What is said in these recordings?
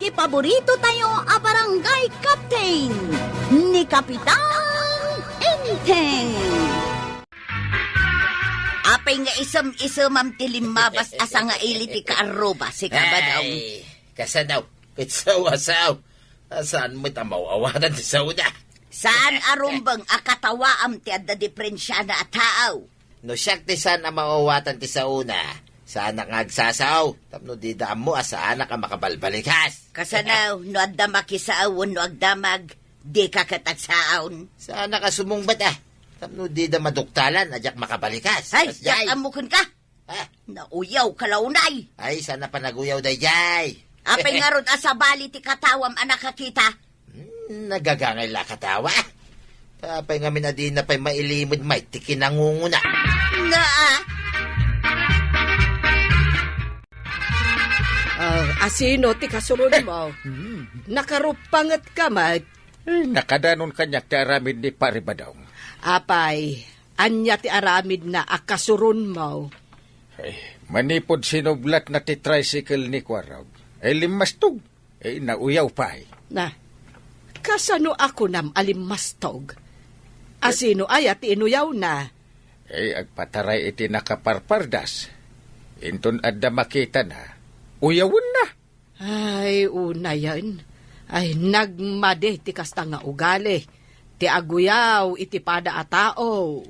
iti paborito tayo a barangay captain ni Kapitan Enteng. Apay nga isam-isamam ti limabas asa nga iliti ka aroba si kabadaw. Ay, kasanaw, kitsaw-asaw. Saan mo tamaw-awatan ti sauna? Saan arumbang akatawaam ti adda diferensya na ataaw? No siyak ti saan mawawatan ti sauna. Saan nga agsasaw? Tapno di daan mo asaan ka makabalbalikas. Kasanaw, no adda makisaawon no agdamag, di ka katagsaon. Saan ka sumungbat Tapno di da maduktalan, adyak makabalikas. Ay, yak amukon ka. Ha? Nauyaw kalaunay. Ay, sana panaguyaw day jay. Apay nga ron asabali ti katawam anak kakita. Nagagangay la katawa. Tapay nga minadi na pa'y mailimod may tikinangunguna. Na Asino ti kasunod mo? Nakarupangat ka, Mag. Nakadanon kanyak ti aramid ni Paribadaw. Apay, anya ti aramid na akasurun mo. Ay, manipod sinublat na ti tricycle ni Kwaraw. Ay limastog. Ay nauyaw pa Na, kasano ako nam alimastog? Asino ay at inuyaw na? Ay agpataray iti nakaparpardas. Inton adda makita na. Uyawon na. Ay, una yan. Ay, nagmade ti kasta nga ugali. Ti aguyaw iti pada a tao.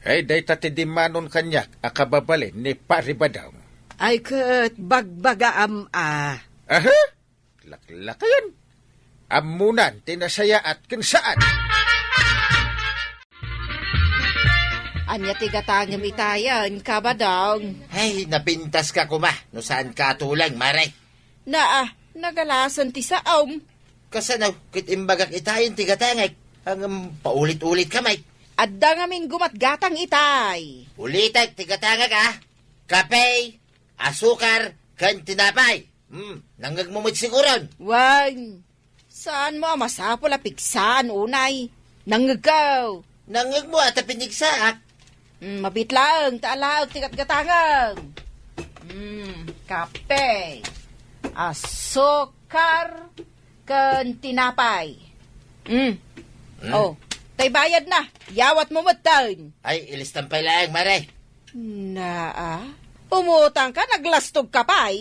Ay dayta ti dimanon kanyak akababalin ni Paribadaw. Ay, kat bagbagaam Aha? Laklakayan. Amunan tinasaya at kinsaan. Anya ti gatangam itayan, kabadong. Ay, napintas ka kuma. No saan ka tulang, maray. Nagalasan ti saom. Kasanaw, kit imbagak itayin tigatangay. Hanggang paulit-ulit kamay. Adda ngamin gumatgatang itay. Ulitag tigatangag Kape, asukar, kan tinapay. Nanggagmumit siguron. Wan, saan mo masapol apiksan, unay? Nanggagaw. Nanggag mo at pinigsaak. Mabitlang, taalag, tigat-gatangang. Kape, asukar, kan tinapay. Oh, tay bayad na. Yawat mo matang. Ay, ilistampay lang, maray. Umutang ka, naglastog ka pa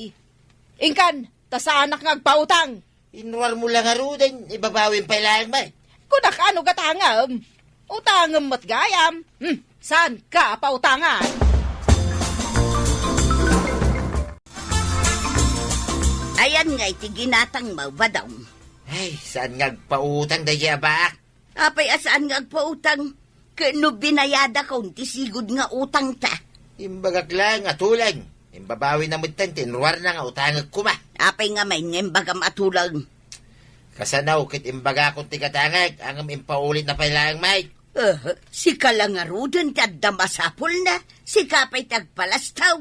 Ingkan, sa anak ngagpautang. Inuwar mo lang arudan, ibabawin pa lang, may. Kunak ano gatangam? Utangam mat gayam. Saan ka pautangan? ayan nga iti ginatang mawbadaw. Ay, saan ngagpautang daya ba? Apay asaan nga agpautang? Kano binayada ka unti sigod nga utang ta. Imbagak lang, atulang. Imbabawi na mutan, tinruar na nga utangag kuma. Apay nga may ngembagam atulang. Kasanaw, kit imbaga kong tigatangag, ang impaulit na pailang, may. Si kalangarudan tadda masapol na. Si kapay tagpalastaw.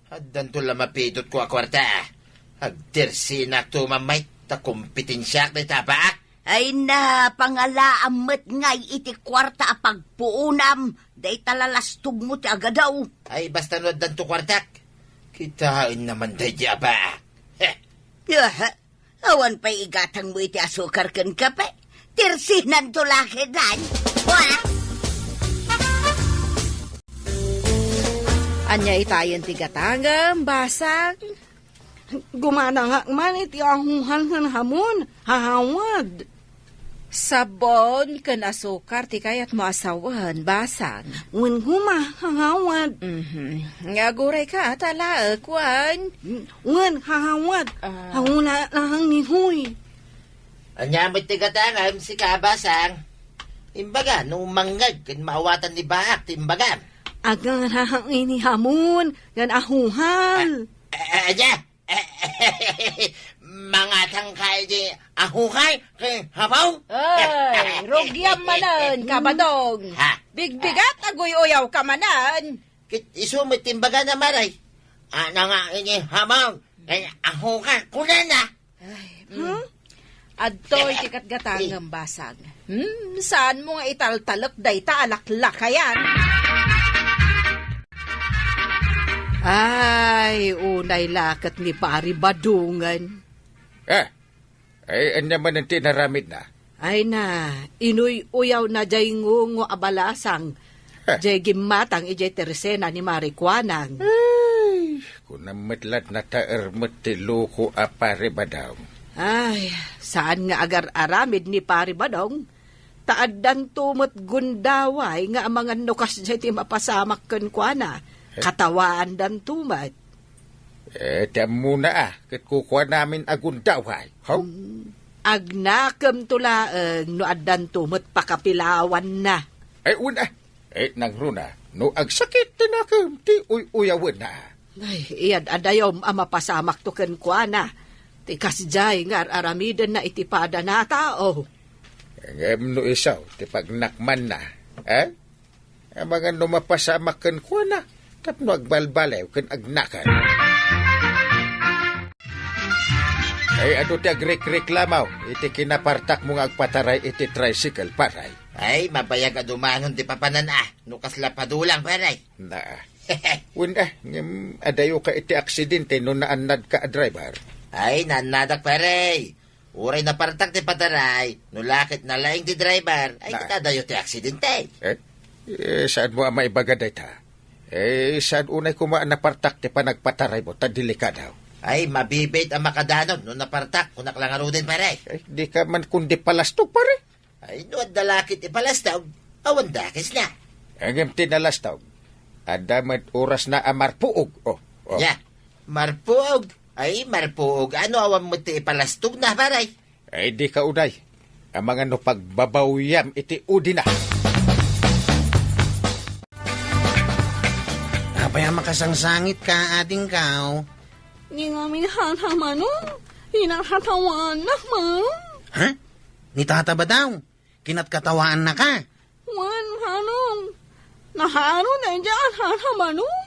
Haddan to lamapidot ko akwarta. Hagdirsinak to mamay, takumpitensyak na tabaak. Ay na, pangalaamat ngay iti kwarta a pagpuunam. Day talalastog mo ti agadaw. Ay, basta nuwadan to kwartak. Kitain naman daya ba? Awan pa'y igatang mo iti asukar kan kape. Tirsinan to lakidan. Anya itayan ti gatangam, basag. Gumanangak man iti ahuhan ng hamon, hahawad. Sabon kan asukar ti kayat mo asawan, basag. Wen huma, hahawad. Nga guray ka, tala, kwan. Wen, hahawad. Hanguna lahang ni Huy. Anyamit tigatangam si kabasang. Imbaga, nung manggag, kan maawatan ni Bahak, timbaga. Agang rahang ini hamon, gan ahuhal. Anya? Mga tangkay di ahukay kay habaw? Ay, rugyam manan, kabadong. Bigbigat, agoy-uyaw ka manan. Isumit timbaga na maray. Ano nga ini habaw? Kay ahukay, kunan na. Adtoy tikat gatangang basag. Saan mo nga italtalak day taalaklak kayan? Ay, unay lakat ni Pari Badungan. Ay, anya man ang tinaramid na. Ay na, inuy uyaw na jay ngungo abalasang. Jay gimatang ijay teresena ni Marikwanang. Ay, kung namatlat na taermat ti loko a pare ba daw. Ay, saan nga agar aramid ni Pari Badong? Taaddan tumot gundaway nga ang mga nukas jay ti mapasamak ken kuana. Katawaan dan tumat. Tiyan muna kat kukuha namin agundaway. How? Agnakam tulaeng no addan tumot pakapilawan na. Ay, una. Nang runa, no agsakit tinakam ti uyawan na. Ay, iyad adayom ang mapasamak to ken kuana. Ti kasjay nga aramiden na itipada na tao. Ngem no isaw, ti pagnakman na. Ang mga no mapasamak ken kuha na. Tapno agbalbalew ken agnakan. Ay, ano ti agreklamaw? Iti kinapartak mo nga agpataray iti tricycle, paray. Ay, mabayag a dumangon ti papanan nukas lapadulang paray. Na, wala, adayo ka iti aksidente no naanad ka a driver. Ay, nanadak paray. Uray na partak ti pataray, nulakit na laing ti driver, ay kitadayo ti aksidente. Saan mo ang maibagaday ta? Saan unay kumaan na partak ti panagpataray mo, tadilikadaw? Ay, mabibait ang makadanon, no napartak, kunak lang arudin paray. Di ka man kundi palastog, pare. Ay, no dalakit ipalastag, awan dakis na. Ang tinalastog, adamat oras na amarpuog. Ya, marpuog. Ay, marpuog. Ano awan mo ti ipalastog na paray? Ay, di ka unay. Ang mga no pagbabawyam iti udi na. Apay makasangsangit ka, ating kao. Ni nga minahatamanong, hinatatawan na manong. Ha? Ni tata ba daw? Kinatkatawaan na ka? Wan manong, naharo na dyan hatamanong.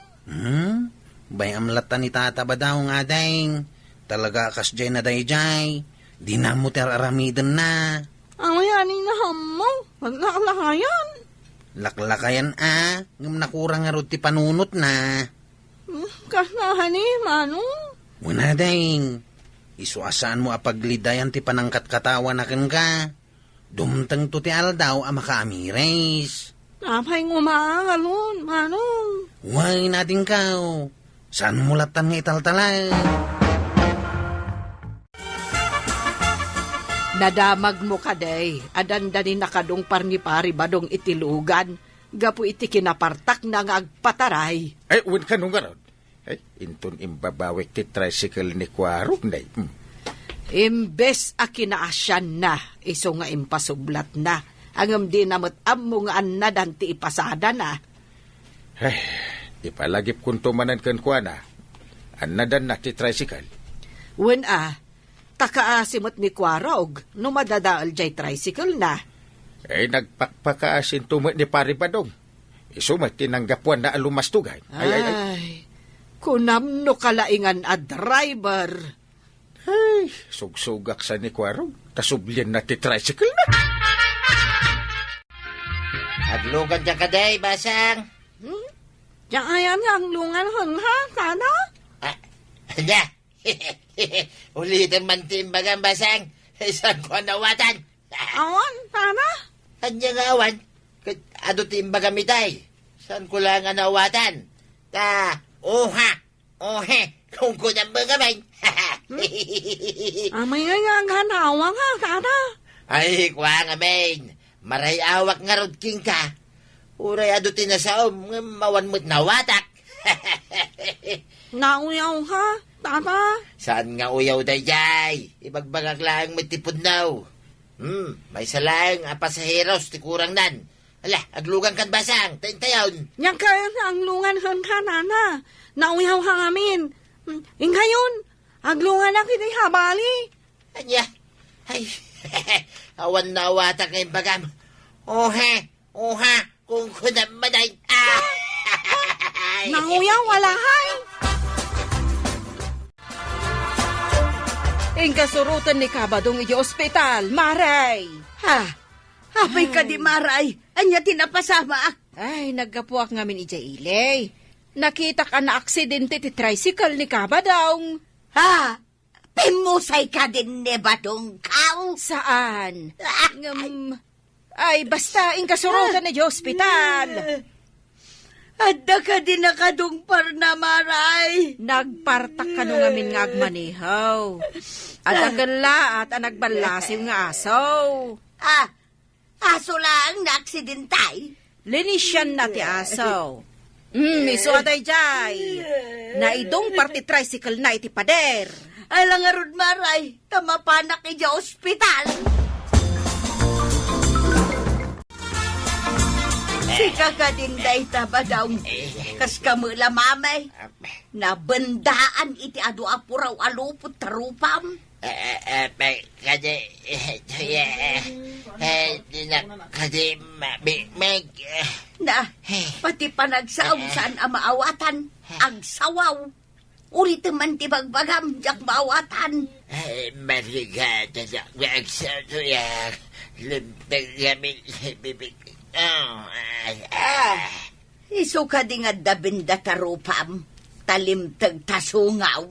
Bay amlatan ni tata ba daw nga dahing? Talaga kas jay na dayjay. Di na mo teraramidan na. Amayanin na hamaw, maglakayan. Laklakayan ngam nakurang nga ro ti panunot na. Kasnahan ni manong. Wala dahing. Isuasaan mo apaglidayan ti panangkat katawa na ka. Dumtang to ti aldaw a makaamires. Napay ngumaangalon, manong. Huwag natin kao. Saan mo latan nga italtalay? Nadamag mo ka day, adandanin na kadong parni-pari badong itilugan. Gapu iti kinapartak na nga agpataray. Ay, uwan ka nung ganon. Ay, inton imbabawik ti tricycle ni Kwarog na. Imbes a kinaasyan na, iso nga impasublat na. Angam di namot mo nga anadan ti ipasada na. Ay, ipalagip kung tumanan kan kuha na. Anadan na ti tricycle. Wen takaasimot ni Kwarog, no madadaal jay tricycle na. Ay, nagpakpakaasin tumat ni Pari Badong. Isumat tinanggapuan na alumastugay. Ay. Kunam no kalaingan a driver. Ay, sugsugak sa ni Kwarog. Tasublyan na ti tricycle na. Aglugan dyan ka day, basang. Diyan ayan nga ang lungan hon ha, sana? Anya, ulitin man timbagang basang. Saan ko nawatan? Awan, sana? Anya nga awan. Ado timbaga mitay. Saan ko lang nga nawatan? Ohe, kung ko nang bagamay. Amay nga ang hanawa nga, sana? Ay, kwa nga, main. Maray awak nga rod king ka. Uray ado tinasaom, mawan mo't nawatak. Nauyaw ha, sana? Saan nga uyaw dayjay? Ibagbagag lang matipod now. May salang pasaheros ti kurang nan. Ala, aglugan kan basang, tayon. Yang kaya nga ang lungan hon ka, nana. Nauyaw ha ngamin. Ingayon, aglungan na kita'y habali. Anya, ay, awan na watak ngayong bagam. Oha, kung kunam maday. Nauyaw, wala hay. Ingkasurutan ni Kabadong iti ospital, Maray. Apay ka di maray, anya tinapasama ak. Ay, nagkapuak ngamin ija ilay. Nakita ka na aksidente ti tricycle ni Kabadong. Ha? Pimusay ka din ni Badong Kaw. Saan? Ay, basta inkasurutan na di ospital. Adda ka din nakadungpar na maray. Nagpartak ka nung amin nga agmanihaw. At agala at nagbalasiw nga asaw. Aso lang na aksidentay. Linisyan na ti asaw. Miso aday jay. Naidong party tricycle na iti pader. Alang arod maray, tamapanak ija ospital. Si kakadinday taba daw. Kas kamula mamay. Nabandaan iti adu apuraw alupot tarupam. Kasi, kasi, meg, Na, pati panagsaw saan ang maawatan. Ang sawaw. Ulit man ti bagbagam, jak maawatan. mariga, tasak, magsasayak, limpag gamit, bibig, Isu ka di nga dabinda tarupam. Talimtag tasungaw.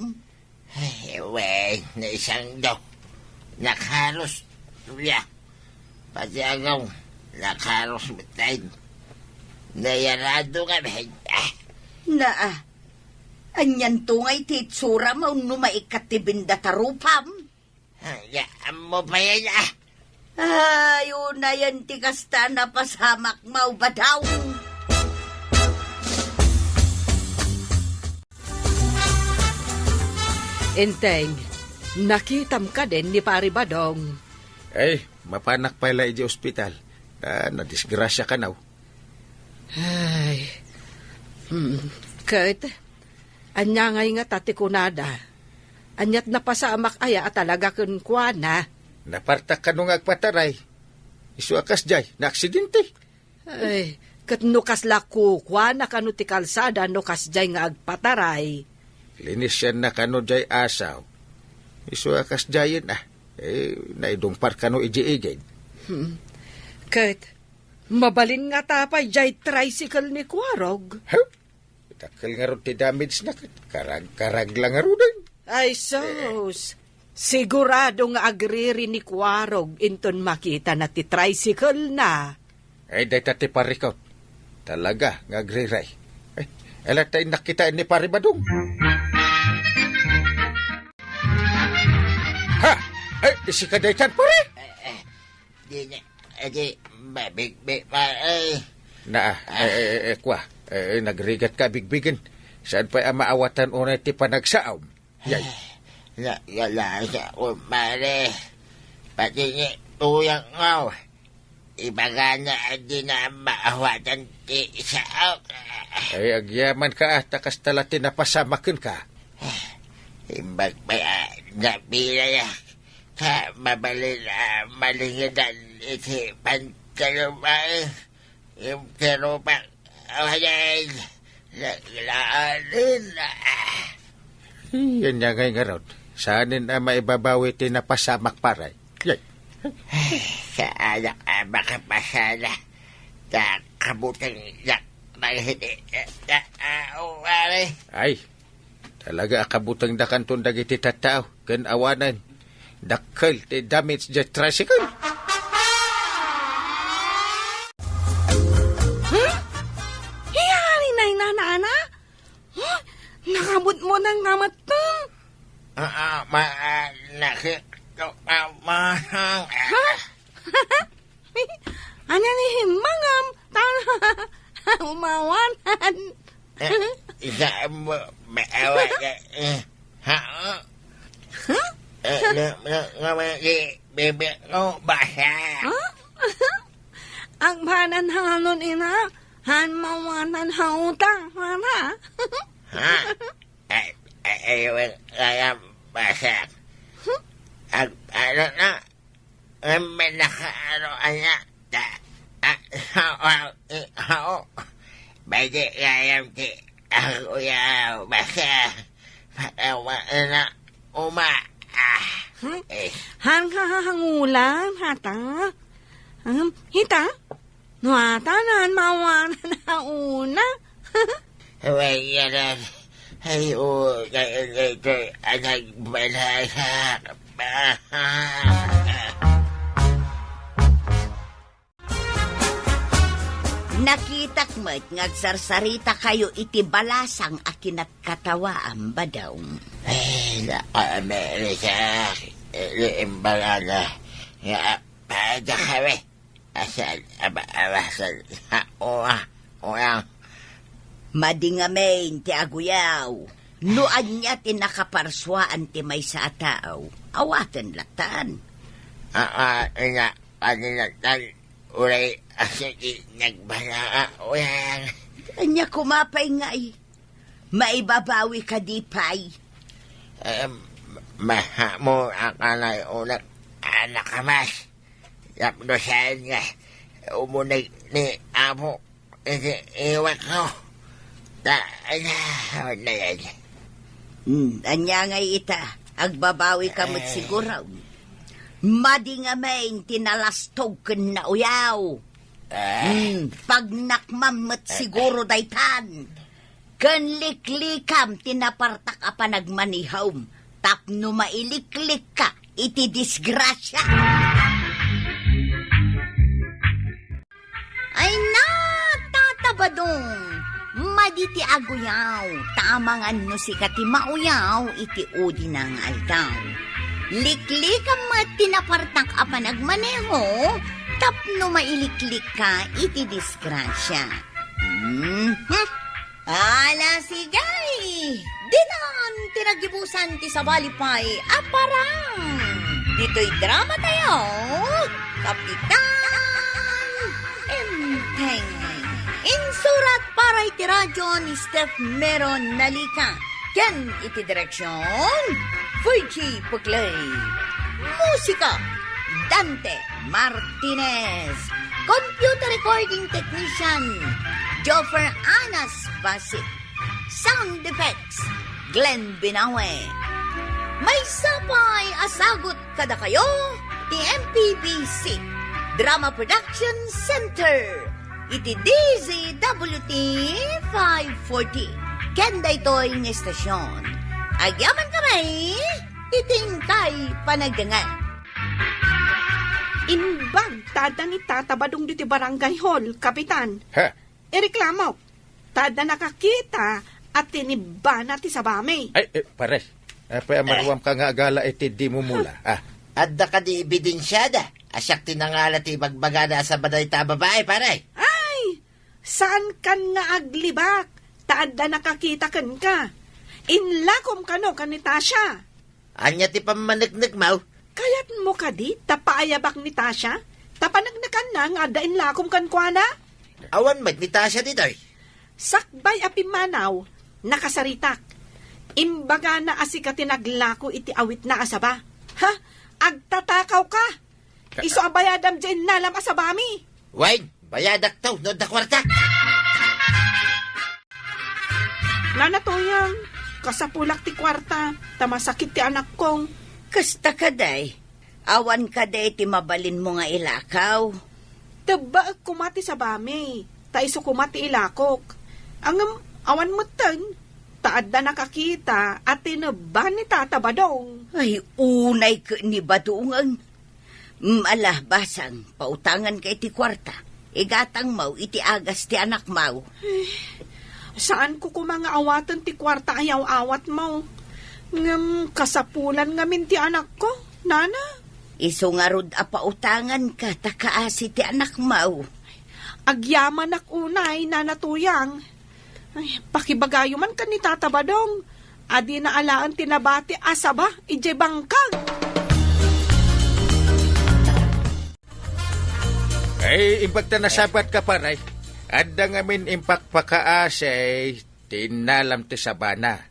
Wey, na isang daw, nakaros, tuya, pati agaw, nakaros bitayin, nayarado kami, Na, anyan tungay titsura mo numaikat ti binda tarupam. Hayaan mo pa yan, Ayaw na yan ti kasta na pasamak mau ba daw? Enteng, nakitam ka din ni Pari Badong. Ay, mapanak pala iji ospital. Nadisgrasya ka na. Ay, Kurt, anya ngay nga tatikunada. Anyat na pasamak aya at talaga kun kwa na. Napartak ka nung agpataray. Isu akas jay, na aksidente. Ay, kat nukas laku kwa na kanu ti kalsada nukas jay nga agpataray. Linis yan na kano jay asaw. Isu akas jayin naidungpar kano iji-igid. Kurt, mabalin nga tapay jay tricycle ni Kwarog. Huh? Takal nga ron ti damage na karag-karag lang nga ron din. Ay sos, sigurado nga agriri ni Kwarog inton makita na ti tricycle na. Ay, day tati parikaw. Talaga, nga agriray. Ay, alatay nakita ni Paribadong. Ha! Ay, isi ka day tan, pare! di mabig, Kwa, nagrigat ka bigbigan. Saan pa ang maawatan unay ti panagsaom? Yay. Yala sa umare, pati ni tuyang ngaw, ibaga na di na maawatan ti sao. Ay, agyaman ka takas talati na pasamakin ka. Imbag pa napila ya, sa mabalin malingidan iti pantalumay, yung terupang awayan, laanin. Yan nga nga ron. Saanin na maibabawi ti na pasamak paray. Yay. Sa anak makapasala, sa kabutang yak, hindi, Ay, talaga akabutang dakantong dagiti tatao. Kan awanan. Dakkel ti damage the tricycle. Hiyari na inanana? Huh? Nakabot mo ng namat to. Anya ni himangam. Umawanan. Isa mo, maawa ka, bebe ko basa. Ang banan hanon ina. Han mawanan hautang. Mana? Ayaw kaya basa. Ano na, may nakaano anya, Bagi kayam ti ako yaw basa. Patawa na Han hangulan hata. Hita? Nuata na mawanan na una. Wayanan, Ay, anak balak. Nakitak mo't ngagsarsarita kayo iti balasang akinat katawaam ba daw? Ay, Amerika. Imbalaga. Pada kami. Asal, asal. Uyang. Madingamain ti aguyaw. Nuan niya ti nakaparswaan ti may sa tao. Awatan latan. Uray, asal nagbala. Uyang. Anya kumapay nga maibabawi ka di pay. Maha mo ang kanay unak anak kamas. Yapdosan nga. Umunay ni amo. Iwak ko. Na yan. Anya nga ita. Agbabawi ka mo't siguro. Madingamain tinalastog ken na uyaw. Pag nakmamot siguro daytan. Ken liklikam tinapartak a panagmanihawm. Tapno mailiklik ka iti disgrasya. Ay na, tatabadong. Maditi aguyaw. Tamangan no si kati mauyaw iti udi ng aldaw. Liklikam mat tinapartak a panagmaneho. Tapno mailiklik ka iti disgrasya. Ala sigay! Dinan tinagibusan ti sabalipay aparang! Dito'y drama tayo! Kapitan Enteng! Insurat para iti radyo ni Steph Meron Nalika. Ken iti direksyon Fuji Puklay. Musika Dante Martinez. Computer recording technician Joffer Anas Basit. Sound effects Glenn Binawe. May sapay asagot kada kayo ti MPBC Drama Production Center iti DZWT 540 kenda ito'y ng estasyon. Agyaman kami itingkay panagdangan. Imbag, tada ni tatabadong diti barangay hall, kapitan. Ha? Ireklamo, tada nakakita at tiniba na ti sabami. Ay, pare. Apa maruam ka nga agala iti di mo mula. Adda ka di ebidensyada. Asyak tinangala ti bagbagada sa baday ta babae, pare. Ay, saan kan nga aglibak? Tada nakakita kan ka. Inlakom ka no ni Tasha. Anya ti pamanagnig mau. Kayat mo ka di, tapaayabak ni Tasha? Tapanagnakan na nga da inlakom kan kwa na? Awan mat ni Tasha ditoy. Sakbay api manaw, nakasaritak. Imbaga na asika tinaglako iti awit na asaba. Ha? Agtatakaw ka. Iso abayadam dyan nalam asabami. Wayne, bayadak to, no da kwarta. Nanatoyang, kasapulak ti kwarta, tamasakit ti anak kong. Kasta kaday. Awan kaday ti mabalin mo nga ilakaw. Taba kumati sa bami, taiso kumati ilakok. Ang awan mo tan, taad na nakakita at tinaba ni Tata Badong. Ay, unay ka ni Badungan. Alah, basang, pautangan ka iti kwarta. Igatang mau, iti agas ti anak mau. Saan ko kumanga awatan ti kwarta ayaw awat mo? Ngam kasapulan ngamin ti anak ko, nana. Iso nga rod a pautangan ka, takaasi ti anak mau. Agyaman ak unay, nanatuyang. Ay, pakibagayo man ka ni Tata Badong. Adi na alaan tinabati asaba, ije bangkag. Ay, imbag ta nasabat ka paray. Adda ngamin impak pakaasay, tinalam ti sabana.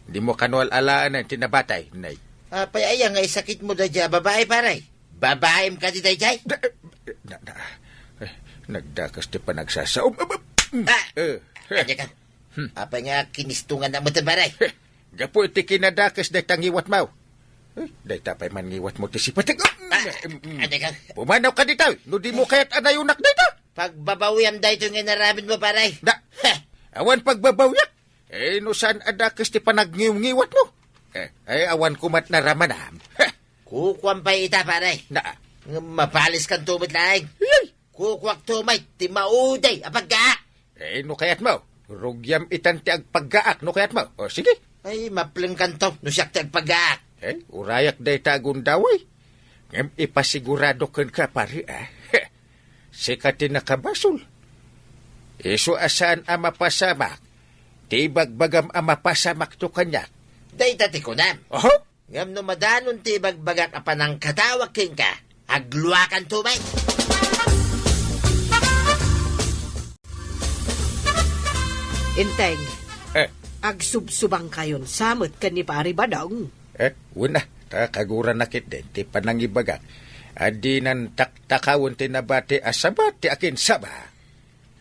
Di mo kanual alaan ang tinabatay, nay. Payaya nga sakit mo da dya babae, pare. Babae ka di jay. Nagdakas ti panagsasaom. Anya ka. Apa nga kinistungan na mo ta, pare. Gapo iti kinadakas day tangiwat mau. Day tapay man ngiwat mo ti sipatig. Anya ka. Pumanaw ka dito. No di mo kaya't anayunak dito. Pagbabawiyam da ito nga naramid mo, pare. Awan pagbabawiyak. No saan adakas ti panagngiyong-ngiwat no? Awan kumat na ramanam. Kukwam pa ita, pare. Na, Mapalis kan tumit laing. ay, Kukwak tumay, ti mauday, apagka. no kayat mo. Rugyam itan ti agpaggaak, no kayat mo. O, sige. Ay, mapleng kanto, no siyak ti agpagka. Urayak day tagun daway. Ngem ipasigurado ken ka pare Sikatin nakabasol. Iso asan ang mapasamak. Di bagbagam ang mapasamak to kanya. Day tati ko nam. Oho? Ngam no madanon ti bagbagak apanang katawag king ka. Agluakan tumay. Inteng, Eh, agsubsubang kayon samot ka ni pari badong. una. Kaguran nakit din. Ti panangibagak. Adi nan taktakawon ti nabati asabat ti akin saba.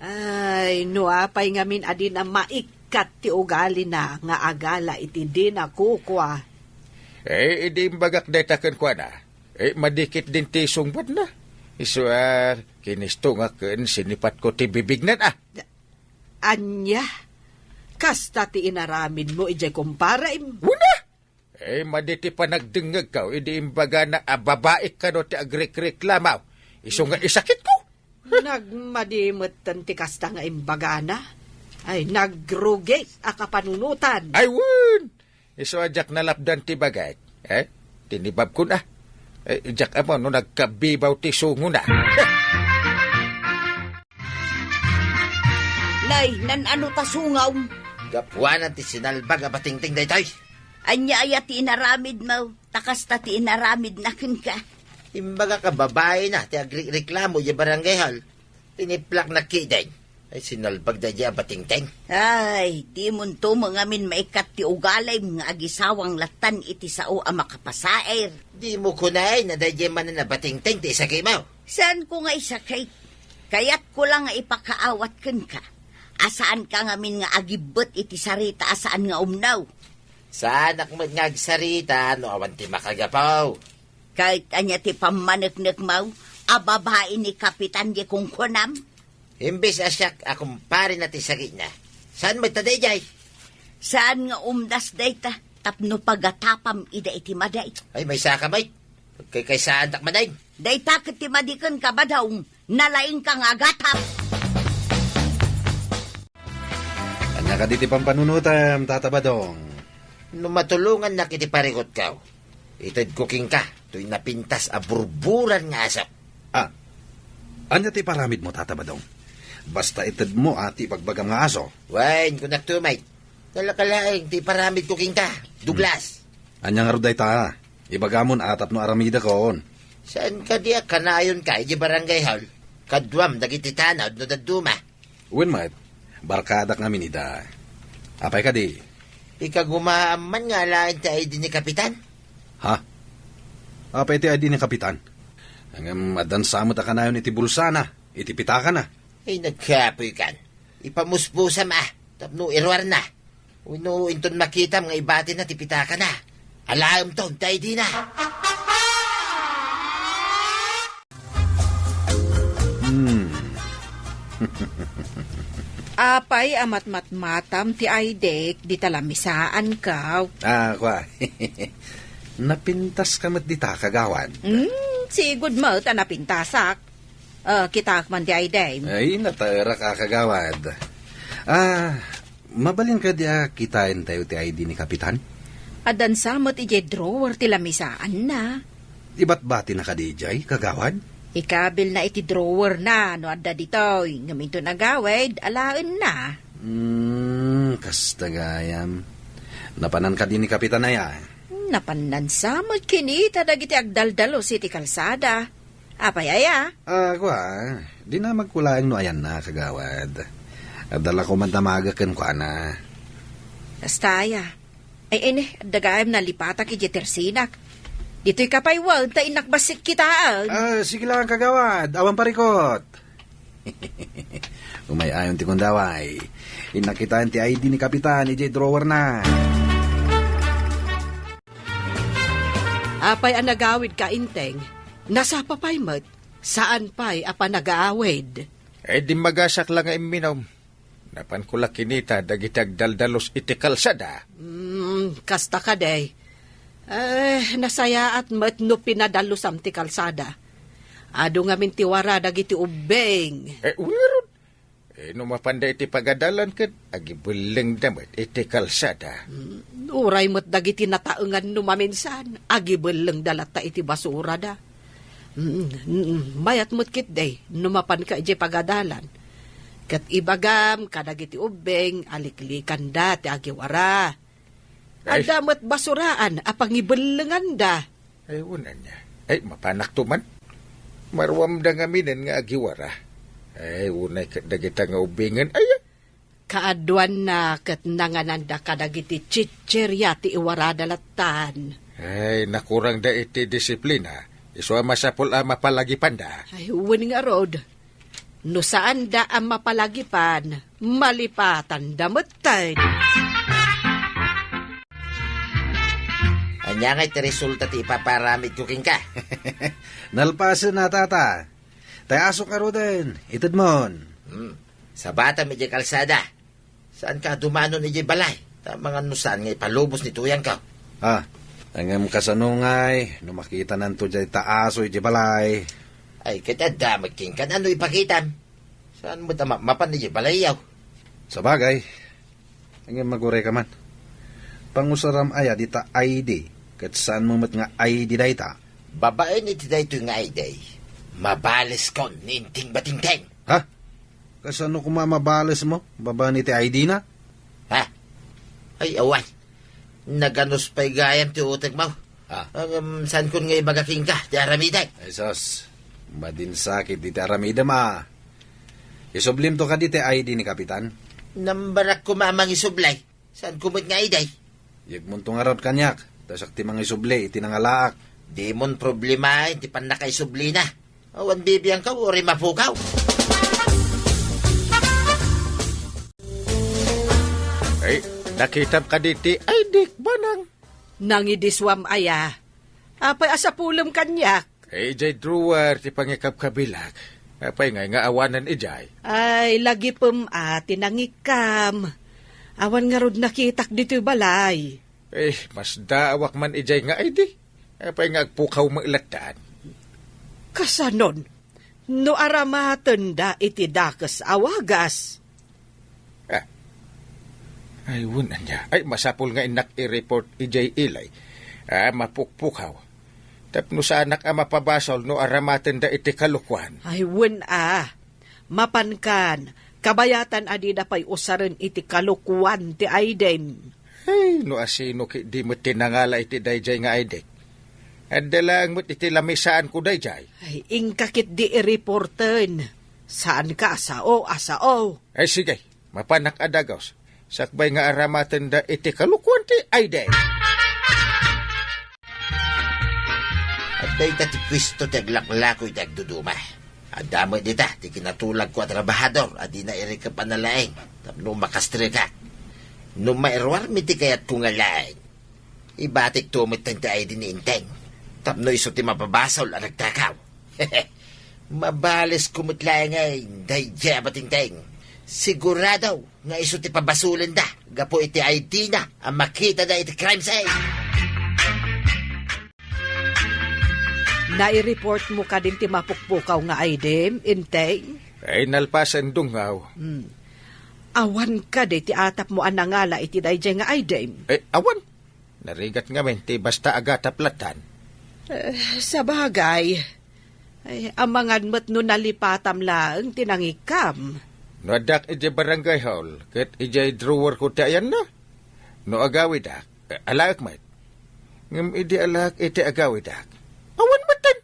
Ay, nuapay ngamin adin ang maikat ti ugali na nga agala iti di na kukwa. Idi bagak day taken kwa na. Madikit din ti sungbat na. Iso, kinisto nga ken sinipat ko ti bibignan Anya, kasta ti inaramin mo ijay kumpara Una! Maditi pa nagdengag ka, idi imbaga na babaik ka no ti agrik-reklamaw. Iso nga isakit ko. Nagmadimutan ti kasta nga imbagana. Ay, nagrugi akapanunutan. Ay, wun! Iso ajak nalapdan ti bagay. Tinibab ko na. Jak amo no nagkabibaw ti sungo na. Nay, nan ano tasungaw? Gapuanan ti sinalbag abatingting day toy. Anya aya ti inaramid mo, takas ta ti inaramid na kin ka. Imbaga ka babae na, ti agreklamo yung barangay hall. Tiniplak na kideng. Ay sinalbag da dya batingting. Ay, di munto mga min maikat ti ugalay nga agisawang latan iti sao ang makapasaer. Di mo kunay na da dya man na batingting ti isakay mo. Saan ko nga isakay? Kaya't ko lang nga ipakaawat kin ka. Asaan ka nga min nga agibot iti sarita asaan nga umnaw. Saan ak ngagsarita, no awan ti makagapaw. Kahit anya ti pamaneknek mo, ababae ni Kapitan di kong kunam. Imbis asyak akong pare na ti sakit na. Saan mo taday jay? Saan nga umdas dayta, tapno pagatapam ida iti maday. Ay may saka may. Kay saan tak maday. Dayta kiti madikan ka ba daw, nalaing kang agatap. Anya ka diti pampanunutam, Tata Badong. No matulungan na kiti parikot ka. Itad cooking ka, to'y napintas a burburan nga asap. Anya ti paramid mo, Tata Badong. Basta itad mo ati pagbagam nga aso. Wain, kung naktumay. Nalakalaing, ti paramid cooking ka. Douglas. Anya nga ruday ta. Ibagamon atap no aramida koon. Saan ka diya kanayon ka, di barangay hall? Kadwam, dagiti tanawd no daduma. Uwin mat, barkadak namin ida. Apay ka di. Ikagumaman nga lain ti ID ni Kapitan. Ha? Apay ti ID ni Kapitan. Hanggang adansamot ka na yun iti bulsana. Iti pitaka na. Ay, nagkapoy kan. Ipamuspusa ma. Tapno irwar na. Uno, inton makita mga ibati na tipitaka na. Alam to, ti ID na. Apay amat-matmatam ti aydek di talamisaan ka. Kwa. Napintas ka mat dita kagawan. Sigud mo ta napintasak. Kita man ti aydek. Ay, natara ka kagawad. Mabalin ka diya kitain tayo ti ID ni Kapitan? Adan samot ije drawer ti lamisaan na. Iba't bati na ka dijay, kagawad? Ikabil na iti drawer na, no adda ditoy. Ngaminto nagawid, alaen na. Kastagayam. Napanan ka din ni Kapitan na ya. Napanan samot kinita dagiti agdaldalos iti kalsada. Apayaya. Kwa, di na magkulaang no ayan na, kagawad. Dala ko man tamagakan kwa na. Kastaya. Ay ine, dagayam na lipatak iti tersinak. Dito'y kapaywan, ta inakbasik kita. Sige lang, kagawad. Awan parikot. Umayayon ti kundaway. Inakitaan ti ID ni Kapitan, ije drawer na. Apay ang nagawid ka, Inteng. Nasa papay mat. Saan pa'y apa nag-aawid? Di magasak lang iminaw. Napan ko la kinita dagitag daldalos iti kalsada. Kasta ka day. Nasaya at mat no pinadalusam ti kalsada. Ado nga mintiwara dagiti ubeng. Uwiron. No mapanda iti pagadalan kat, agibuleng damat iti kalsada. Uray mo't dagiti nataengan no maminsan. Agibeleng dalata iti basura da. Mayat mo't kit day, numapan ka iti pagadalan. Kat ibagam, kadagiti ubeng, aliklikan da, ti agiwara. Ay. Ada mo't basuraan, apangibelengan da. Ay, unan niya. Ay, mapanak tuman. Marwam da nga minan nga agiwara. Ay, unay kadagita nga ubingan. Ay, Kaadwan na kat nangananda kadagiti chicherya ti iwara dalatan. ay, nakurang da iti disiplina. Iso masapul mapalagipan da. Ay, uwan nga rod. No saan da ang mapalagipan, malipatan damatay. Anya nga iti resulta ti ipaparamid ko king ka. Nalpasan na, tata. Tayaso ka ro din. Itad mon. Sa bata medyo kalsada. Saan ka dumano ni balay? Mga nusan nga ipalubos ni tuyang ka. Angam kasanungay, no makita nanto dyan taaso iti balay. Ay, kita damag king kan. Ano ipakitam? Saan mo mapan ni balay yaw? Sa bagay, angam magure ka man. Pangusaram aya dita ID, kat saan mo mat nga ID dayta. Babae ni tiday ito nga day. Mabales kon, ninting batingteng. Ha? Kasano kumamabales mo? Baba ni ti ID na? Ha? Ay, awan. Naganos pa'y gayam ti utag mo. Saan kun nga ibagaking ka, ti aramiday? Ay sos, madinsakit di ti aramida ma. Isublim to ka di ti ID ni Kapitan. Nambarak ko mamang isublay. Saan kumot nga iday? Yagmon to nga rod kanyak, tasak ti mga isubli, iti nangalaak. Di mon problema, hindi pa nakaisubli na. Awan bibiyang ka, uri mapukaw. Ay, nakitam ka diti. Ay, dik banang. Nangidiswam aya. Apay asapulom kanyak. Ay, ijay drawer ti pangikap kabilag. Apay nga awanan ijay. Ay, lagi tinangikam. Awan nga rod nakitak dito balay. Eh, mas daawak man ijay nga ay di. Apay nga agpukaw mo ilatan. Kasanon, no aramatan da iti dakas awagas. Ay, wunan niya. Ay, masapul nga inak i-report ijay ilay. Mapukpukaw. Tapno sa anak mapabasol no aramatan da iti kalukwan. Ay, mapankan, kabayatan adi da pa'y usaran iti kalukuan ti aydem. Ay, no asino ki di mo tinangala iti dayjay nga aydek. At dalang mo't iti lamisaan ko dayjay. Ay, ingkakit di i-reporten. Saan ka asao? Ay, sige. Mapanak adagos. Sakbay nga aramatan da iti kalukuan ti aydek. At day ti pwisto ti aglaklako iti agduduma. At damo dita, ti kinatulag ko at trabahador, at di na iri ka panalaing. Tapno makastre ka. Nung mairwar mi ti kayat kong alaing. Ibatik tumit ti ay diniinteng. Tapno iso ti mapabasol at nagtakaw. Mabales kumutlaing ay, day dya batingteng. Sigurado nga iso ti pabasulan da. Gapo iti ID na, ang makita da iti crime scene. Nai-report mo ka din ti mapukpukaw nga aydem, inteng? Ay, nalpasan dungaw. Awan ka di ti atap mo anangala iti dayjay nga aydem. Ay, awan. Narigat nga men, ti basta agataplatan. Sa bagay, ay, amangan mo't no nalipatam lang tinangikam. No adak iti barangay hall, kat ijay drawer ko ti ayan na. No agawidak, alaak mat. Ngam iti alaak iti agawidak. Awan matan.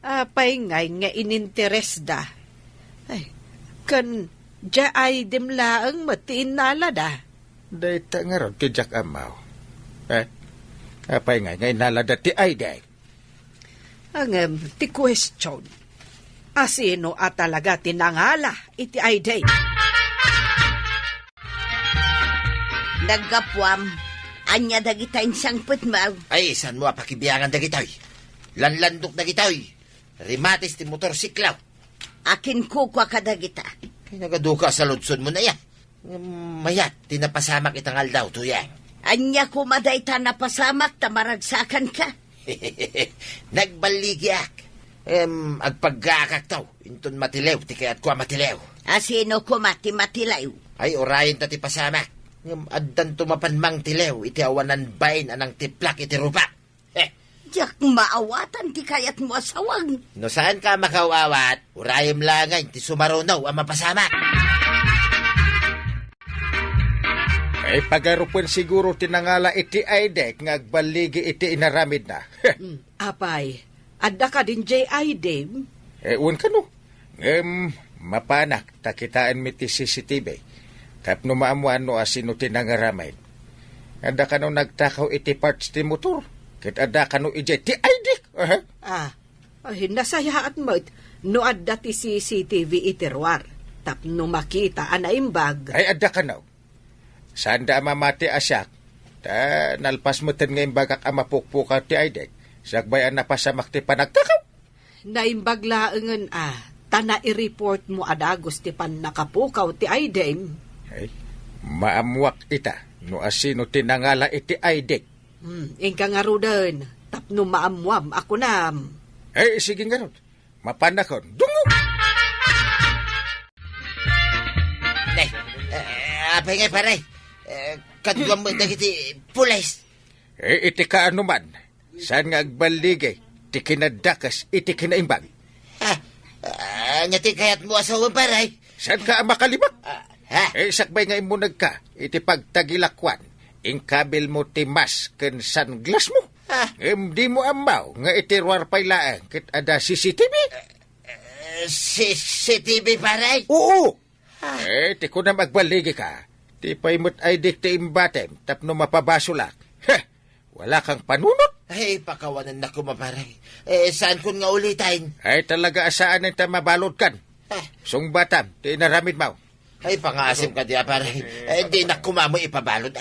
Apay ngay nga ininteres da. Ay, kan dya ay dimlaang matiin nala da. Dayta nga ron ti Jack Amaw. Apay nga inalada ti Ayday. Ang ti question. Asino at talaga tinangala iti Ayday? Nagkapwam, anya dagitay siyang putmaw. Ay, saan mo apakibiyangan da gitoy? Lanlandok da gitoy. Rimatis ti motorsiklaw. Akin kukwa ka dagita. Nagaduka sa lutsod mo na yan. Mayat, tinapasamak itang aldaw, tuyang. Anya kumaday ta napasamak, tamaragsakan ka. Nagbaligyak. Agpaggakak taw. Intun matilew, ti kaya't kwa matilew. Asino kumati-matilaw. Ay, orayin ta ti pasamak. Addan tumapanmang tilew, iti awanan bain anang tiplak iti rupak. Jak maawatan ti kayat mo asawang. No saan ka makawawat, urayim langay, ti sumarunaw ang mapasamak. Ay pagarupon siguro tinangala iti aidek nga agbaligi iti inaramid na. Apay, adda ka din J.I. Dave? Ewan ka no. Mapanak, takitaan mi ti CCTV. Tapno maamuan no asino tinangaramid. Ada ka no nagtakaw iti parts ti motor. Kit ada ka no ije ti aidek. Nasayaat mo no adda ti CCTV iterwar. Tapno makita anaimbag. Ay ada ka no. Saan da mamati asyak? Ta nalpas mo ten ngayon bagak amapukpukaw ti aidek. Sagbayan na pasamak ti panagtakaw. Naimbag laengan tana i-report mo adagos ti pan nakapukaw ti aidem. Ay, maamuak ita. No asino tinangala iti aidek. Ingka nga rudan. Tapno maamuam ako nam. Ay, sige nga ron. Mapanakon. Dungo! Nay, apay ngay paray. Kadwa mo dagiti pulis. Iti ka anuman. Saan nga agbaligay? Ti kinadakas, iti kinaimbag. Nyati kayat mo asawang paray. Saan ka makalibak? Sakbay nga imunag ka, iti pagtagilakwan. Ingkabil mo ti mask ken sunglass mo. Di mo amaw nga iti ruar paylaang kit ada CCTV. CCTV paray? Oo! Ti ko na magbaligi ka. Ti paimot ay dikti imbatem tapno mapabasulak. Wala kang panunot. Ay, pakawanan na kumaparay. Saan kun nga ulitain? Ay talaga asaan ang mabalod kan. Sung batam, ti naramid mo. Ay, pangasim ka diya paray. Di na kumamo ipabalod.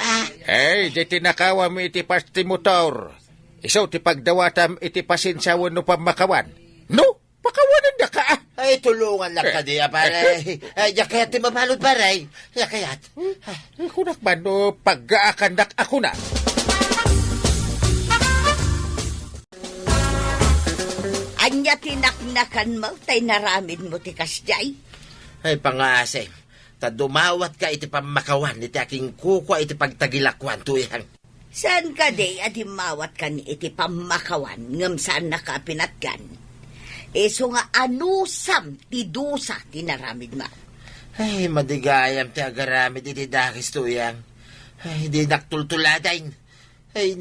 Ay, di tinakawa mo iti pas ti motor. Isaw ti pagdawatam iti pasinsawan no pamakawan. No, pakawanan da ka. Ay, tulungan lang ka diya paray. Ay, yakayat ti mabalod paray. Yakayat. Kunak man no, pag-aakandak ako na. Anya tinaknakan mo, tay naramid mo ti kasjay. Ay, pangasim. Ta dumawat ka iti pamakawan, iti aking kukwa iti pagtagilakwan, tuyang. Saan ka day at himawat ka ni iti pamakawan, ngam saan nakapinatgan? Eso nga anusam ti dusa ti naramid mo. Ay, madigayam ti agaramid iti dakis, tuyang. Ay, di naktultuladain. Ay,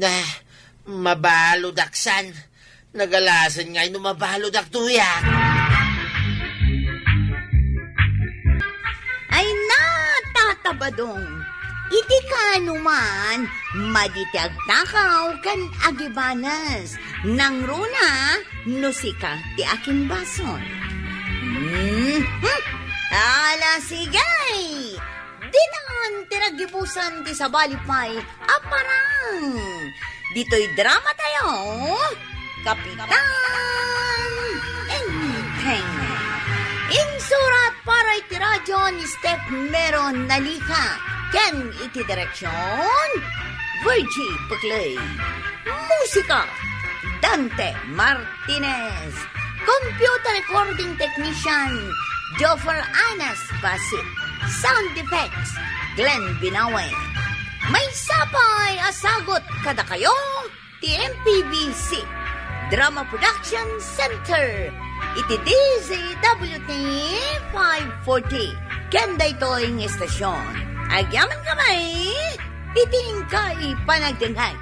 mabalodaksan. Nagalasan nga'y numabalod ak tuyang. Ay natatabadong, iti ka numan, maditiag takaw kan agibanas, nang runa, nusika ti aking bason. Ala sigay, dinan tiragibusan ti sabalipay, aparang, dito'y drama tayo, Kapitan Entertainment. Insurat para iti radyo ni Step Meron Nalika. Ken iti direksyon, Virgie Puglay. Musika, Dante Martinez. Computer recording technician, Joffer Anas Basit. Sound effects, Glenn Binawe. May sapay asagot kada kayo, TMPBC. Drama Production Center. Iti DZWT 540. Kenda ito'y estasyon. Agyaman kamay, itingkay panagdanghay.